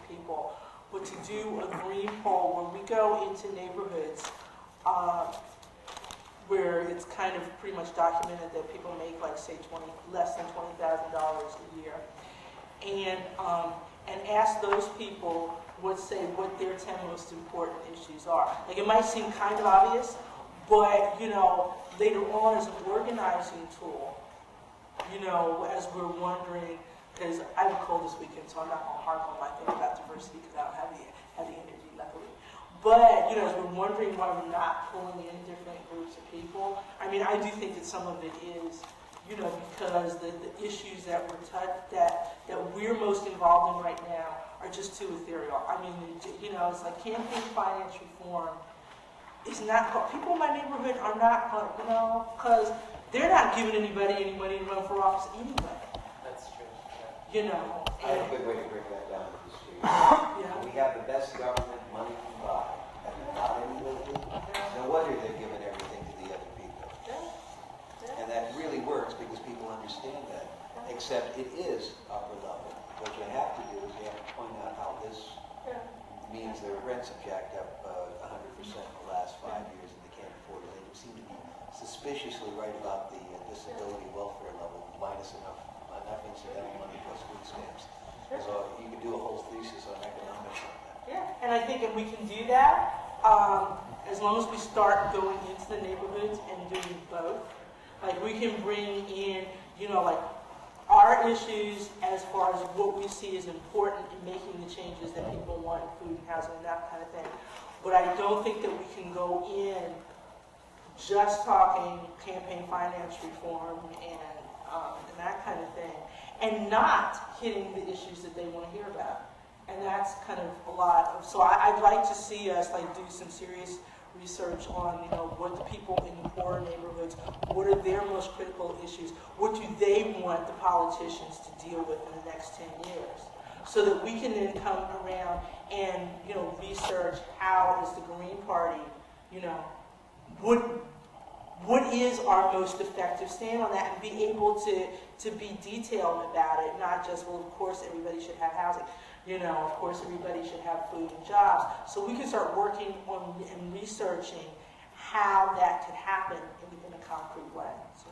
people, but to do a green poll where we go into neighborhoods where it's kind of pretty much documented that people make, like, say, less than $20,000 a year, and ask those people what their 10 most important issues are. Like, it might seem kind of obvious, but later on as an organizing tool, as we're wondering, because I have a cold this weekend, so I'm not going to harp on my thing about diversity because I don't have the energy, luckily. But, as we're wondering why we're not pulling in different groups of people, I mean, I do think that some of it is, because the issues that we're most involved in right now are just too ethereal. I mean, it's like campaign finance reform is not, people in my neighborhood are not, because they're not giving anybody any money to run for office anyway. That's true. Yeah. I have a good way to break that down to the street. Yeah. We have the best government money can buy, and not any living. No wonder they're giving everything to the other people. And that really works because people understand that. Except it is upper level. What you have to do is you have to point out how this means their rents have jacked up 100% in the last 5 years and they can't afford it. They seem to be suspiciously right about the disability welfare level, minus enough incidental money plus food stamps. So you could do a whole thesis on economics on that. Yeah, and I think if we can do that, as long as we start going into the neighborhoods and doing both, like we can bring in, like our issues as far as what we see as important in making the changes that people want in food and housing and that kind of thing. But I don't think that we can go in just talking campaign finance reform and that kind of thing, and not hitting the issues that they want to hear about. And that's kind of a lot of, so I'd like to see us do some serious research on, what the people in the poorer neighborhoods, what are their most critical issues, what do they want the politicians to deal with in the next 10 years, so that we can then come around and, research how is the Green Party, what is our most effective stand on that, and be able to be detailed about it, not just, well, of course everybody should have housing. Of course everybody should have food and jobs. So we can start working on and researching how that could happen in a concrete way. So.